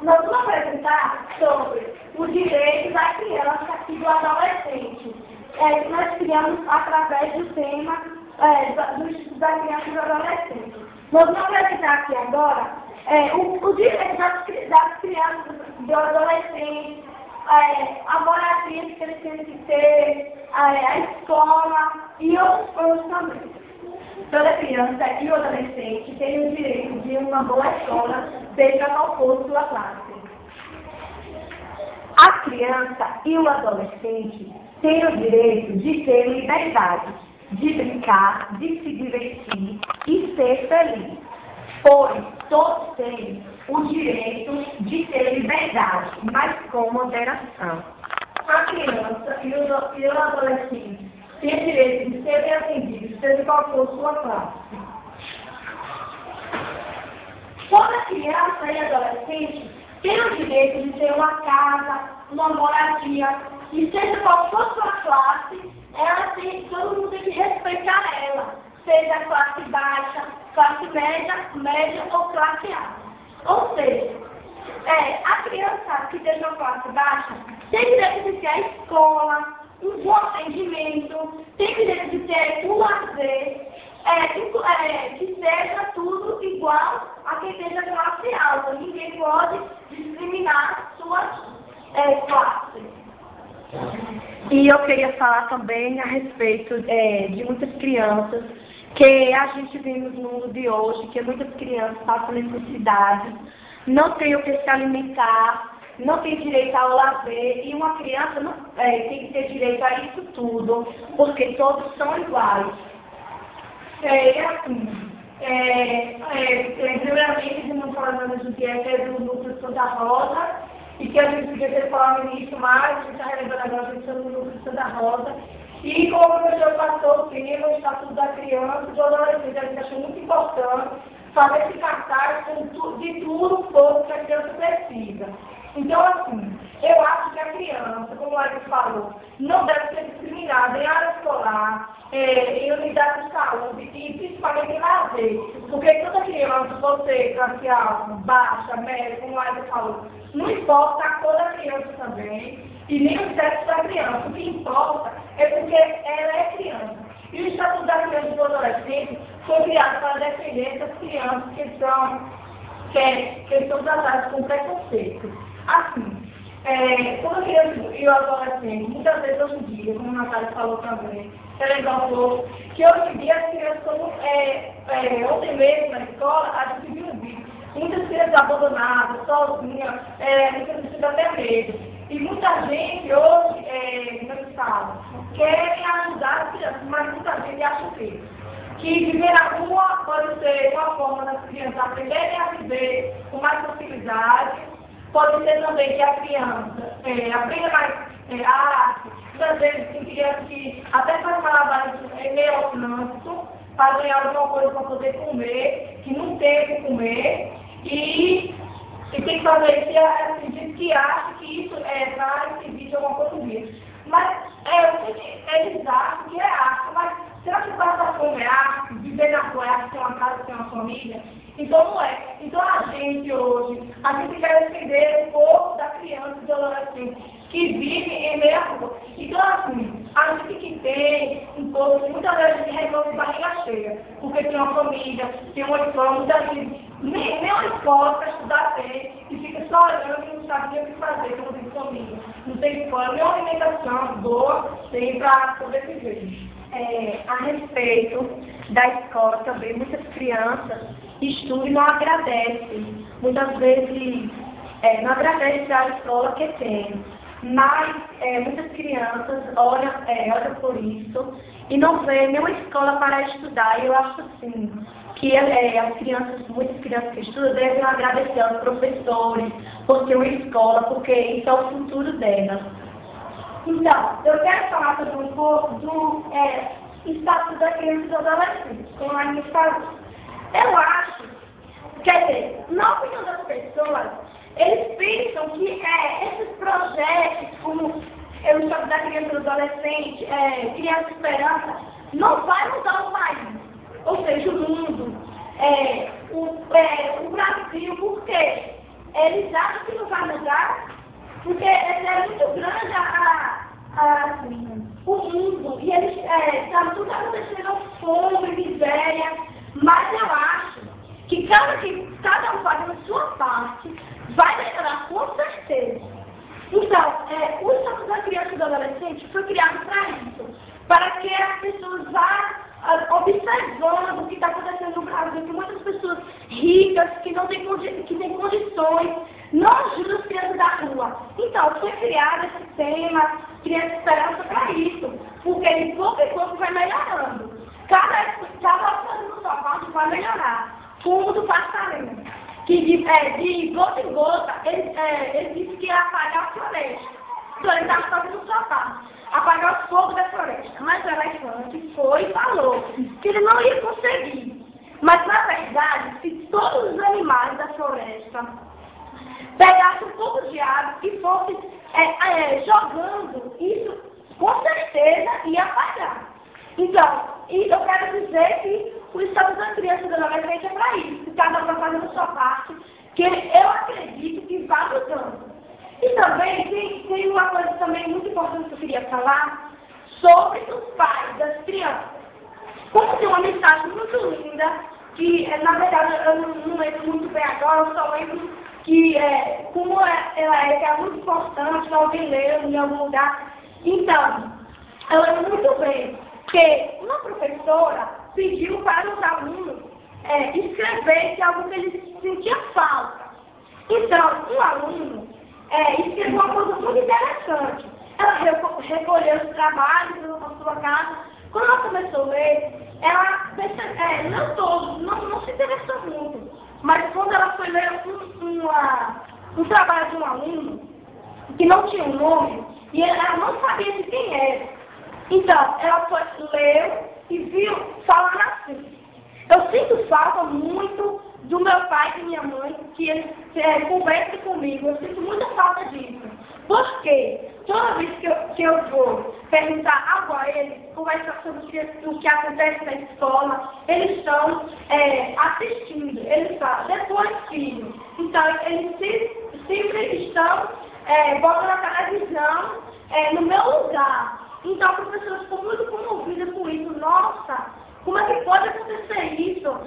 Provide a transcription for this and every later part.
nós vamos apresentar sobre os direitos da criança e do adolescente. Que nós criamos através do tema do estudo da criança e do adolescente. Nós vamos apresentar aqui agora o direito das crianças e do adolescente, a moradia que eles têm que ter, a escola e outros pontos também. Toda criança e o adolescente tem o direito de uma boa escola, seja qual for sua classe. A criança e o adolescente têm o direito de ter liberdade, de brincar, de se divertir e ser feliz, pois todos têm o direito de ter liberdade, mas com moderação. A criança e o adolescente têm o direito de serem atendidos, seja qual for sua classe. Toda criança e adolescente tem o direito de ter uma casa, uma moradia, e seja qual for sua classe, todo mundo tem que respeitar ela, seja classe baixa, classe média ou classe A. Ou seja, a criança que esteja uma classe baixa tem direito de ter a escola, um bom atendimento, tem direito de ter um lazer, que seja tudo igual a quem esteja classe alta. Ninguém pode discriminar sua classe. E eu queria falar também a respeito de muitas crianças que a gente vê no mundo de hoje, que muitas crianças passam necessidade, não têm o que se alimentar, não tem direito ao lazer, e uma criança tem que ter direito a isso tudo, porque todos são iguais. Primeiramente, não falando do que é do núcleo de Santa Rosa, e que a gente podia ter falado no início, mas a gente está relembrando agora a gente no núcleo de Santa Rosa. E como o professor passou o tema, o Estatuto da Criança e do Adolescente, a gente achou muito importante fazer esse cartaz de tudo um pouco que a criança precisa. Então, assim, eu acho que a criança, como a gente falou, não deve ser discriminada em área escolar, em unidade de saúde e principalmente em lazer. Porque toda criança, pode ser classe alta, baixa, média, como a gente falou, não importa a cor da criança também, e nem o sexo da criança. O que importa é porque ela é criança. E o Estatuto da Criança e do Adolescente foi criado para defender essas crianças que são tratadas com preconceito. Assim, toda criança e o adolescente, muitas vezes hoje em dia, como a Natália falou também, ela lembrou um pouco, que hoje em dia as crianças, ontem mesmo na escola, a gente viu um vídeo, muitas crianças abandonadas, sozinhas, muitas vezes até medo. E muita gente hoje, como é que fala, querem ajudar as crianças, mas muita gente acha que viver na rua pode ser uma forma das crianças aprenderem a viver com mais facilidade. Pode ser também que a criança aprenda mais arte. Muitas vezes tem crianças que até faz malabares meio ao trânsito para ganhar alguma coisa para poder comer, que não tem o que comer. E tem que fazer isso, diz que acha que isso vai servir de alguma coisa disso. Mas eles acham que é arte, mas será que basta comer arte, viver na rua, ter uma casa, ter uma família? Então não é. Então a gente hoje, a gente quer defender o povo da criança e do adolescente que vive em meio à rua. Então assim, a gente que tem um povo, muitas vezes a gente resolve de barriga cheia, porque tem uma família, tem uma escola, muitas vezes nem uma escola para estudar tem, e fica só olhando e não sabe o que fazer quando tem família. Não tem escola, nem uma alimentação boa tem para sobreviver. A respeito da escola também, muitas crianças estudam e não agradecem. Muitas vezes não agradecem a escola que tem. Mas muitas crianças olham por isso e não vêem nenhuma escola para estudar. E eu acho assim que muitas crianças que estudam devem agradecer aos professores por ter uma escola, porque isso é o futuro delas. Então, eu quero falar sobre um pouco do Estatuto da Criança e do Adolescente, como a gente falou. Eu acho, quer dizer, na opinião das pessoas, eles pensam que esses projetos, como o Estatuto da Criança e do Adolescente, Criança Esperança, não vai mudar o país, ou seja, o mundo, o Brasil, por quê? eles acham que não vai mudar, porque é muito grande o mundo, e eles está tudo acontecendo fome, miséria, mas eu acho que cada um fazendo a sua parte vai melhorar com certeza. Então, o Estatuto da Criança e do Adolescente foi criado para isso, para que as pessoas vá observando o que está acontecendo no Brasil, que muitas pessoas ricas, que têm condições, não ajudam as crianças da rua. Então, foi criado esse tema, Criança Esperança, para isso, porque de pouco em pouco vai melhorando. Cada fazendo sua parte vai melhorar. Fumo do passarinho, que de gota em gota, ele disse que ia apagar a floresta. Então, ele estava fazendo sua parte, apagar o fogo da floresta. Mas o elefante foi e falou que ele não ia conseguir. Mas, na verdade, se todos os animais da floresta pegassem um pouco de água e fossem jogando, isso com certeza ia apagar. Então, eu quero dizer que o Estatuto da Criança e do Adolescente é para isso, que cada um vai fazendo a sua parte, que eu acredito que vai mudando. E também tem uma coisa também muito importante que eu queria falar sobre os pais das crianças. Como tem uma mensagem muito linda, que na verdade eu não lembro muito bem agora, eu só lembro que como ela é muito importante, alguém leu em algum lugar. Então, eu lembro muito bem que uma professora pediu para os alunos escrever algo que eles sentiam falta. Então, um aluno escreveu uma coisa muito interessante. Ela recolheu os trabalhos na sua casa. Quando ela começou a ler, ela não todos, não se interessou muito. Mas quando ela foi ler um trabalho de um aluno que não tinha um nome, e ela não sabia de quem era. Então, ela leu e viu falando assim: eu sinto falta muito do meu pai e minha mãe, que eles conversam comigo. Eu sinto muita falta disso. Porque toda vez que eu vou perguntar algo a eles, conversar sobre o que acontece na escola, eles estão assistindo. Eles falam, depois filho. Então, eles sempre estão botando a televisão no meu lugar. Então, a professora ficou muito comovida com isso. Nossa, como é que pode acontecer isso?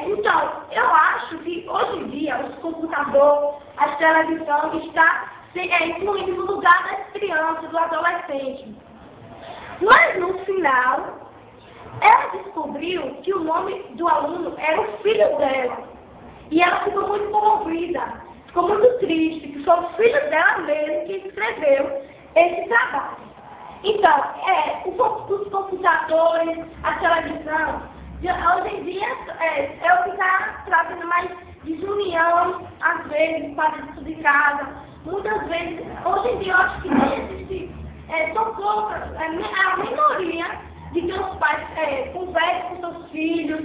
Então, eu acho que hoje em dia os computadores, a televisão está incluindo no lugar das crianças, do adolescente. Mas no final, ela descobriu que o nome do aluno era o filho dela. E ela ficou muito comovida, ficou muito triste, que foi o filho dela mesmo que escreveu esse trabalho. Então, os computadores, a televisão, hoje em dia é o que está trazendo mais desunião, às vezes, para dentro de casa. Muitas vezes, hoje em dia, eu acho que nem existe, são poucas, a minoria de que os pais conversam com seus filhos,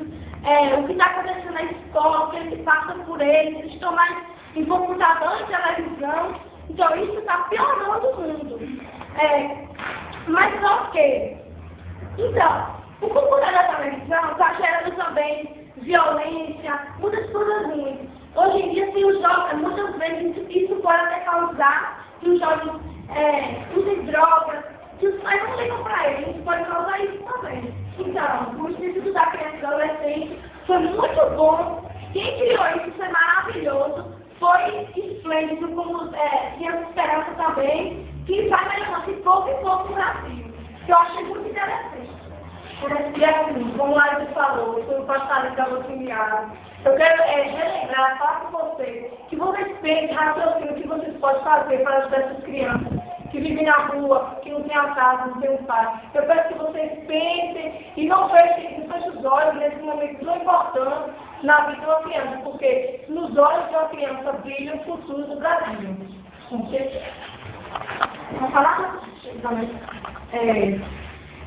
o que está acontecendo na escola, o que eles passam por eles estão mais em computador e televisão. Então, isso está piorando o mundo. Mas ok. Então, o computador da televisão está gerando também violência, muitas coisas ruins. Hoje em dia, se os jovens, muitas vezes isso pode até causar que os jovens usem drogas, que os pais não ligam para eles, isso pode causar isso também. Então, o Instituto da Criança e Adolescente foi muito bom. Quem criou isso foi maravilhoso. Foi esplêndido, como Criança Esperança também, que vai melhorando de pouco em pouco no Brasil. Que eu achei muito interessante. E assim, como o Laís falou, sobre o passarinho da auxiliar, eu quero relembrar, falar com vocês, que vocês pensem, raciocinem o que vocês podem fazer para ajudar essas crianças que vivem na rua, que não têm a casa, não têm um pai. Eu peço que vocês pensem e não fechem os olhos nesse momento tão importante na vida de uma criança, porque nos olhos de uma criança brilha o futuro do Brasil. Vamos falar?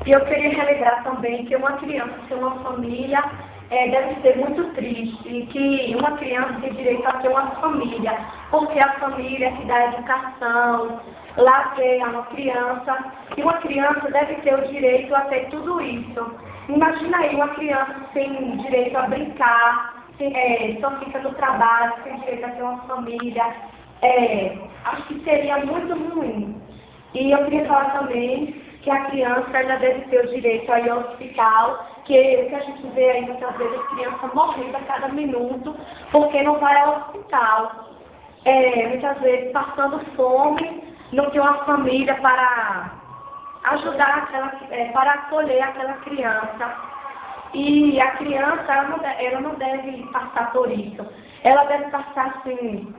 E eu queria relembrar também que uma criança ter uma família deve ser muito triste, e que uma criança tem direito a ter uma família, porque a família que dá educação, lazer a uma criança, e uma criança deve ter o direito a ter tudo isso. Imagina aí uma criança sem direito a brincar, só fica no trabalho, sem direito a ter uma família. Acho que seria muito ruim. E eu queria falar também que a criança ainda deve ter o direito a ir ao hospital, que a gente vê aí muitas vezes a criança morrendo a cada minuto porque não vai ao hospital. Muitas vezes passando fome, não tem uma família para ajudar para acolher aquela criança. E a criança, ela não deve passar por isso. Ela deve passar, assim,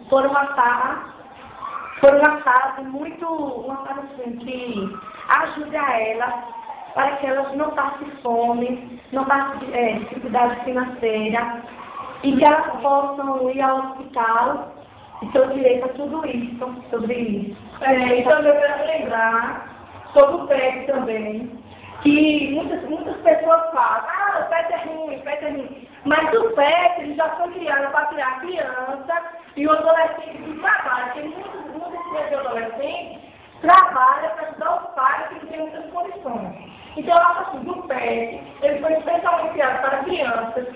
por uma fase assim, que ajude a ela, para que elas não passem fome, não passem dificuldade financeira, e que elas possam ir ao hospital e ter o direito a tudo isso, sobre isso. E também eu quero lembrar sobre o PET também, que muitas pessoas falam, o PET é ruim, mas o PET ele já foi criado para criar criança e o adolescente que trabalha, porque muitos adolescentes trabalham para ajudar os pais que não têm muitas condições. Então, eu acho assim, o PET, ele foi especialmente criado para crianças,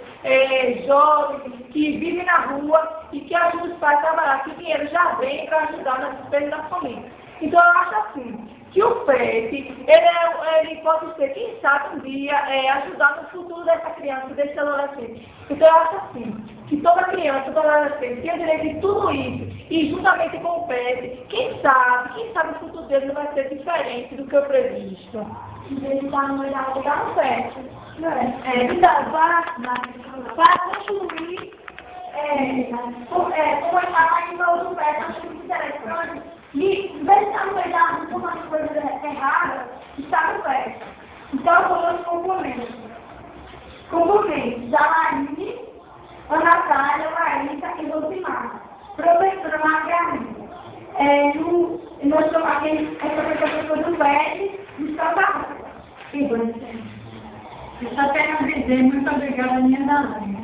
jovens, que vivem na rua e que ajudam os pais a trabalhar, que o dinheiro já vem para ajudar nas despesas da família. Então, eu acho assim, que o PET, ele pode ser, quem sabe, um dia, ajudar no futuro dessa criança, desse adolescente. Então, eu acho assim, que toda criança, todo adolescente tem o direito de tudo isso, e juntamente com o PET, quem sabe o futuro dele não vai ser diferente do que o previsto. Ele está no melhor lugar no PET. Então, para concluir, como eu estava em prol do PET, acho muito interessante, e em vez de estar no melhor de uma coisa errada, está no PET. Então, eu vou os componentes. Componentes: Jalaine, Ana Natália, Larissa e Rosimar. Professora Margarida. Nós estamos aqui, essa professora do PET, de Santa Rosa. Eu só quero dizer muito obrigada, minha Dalane.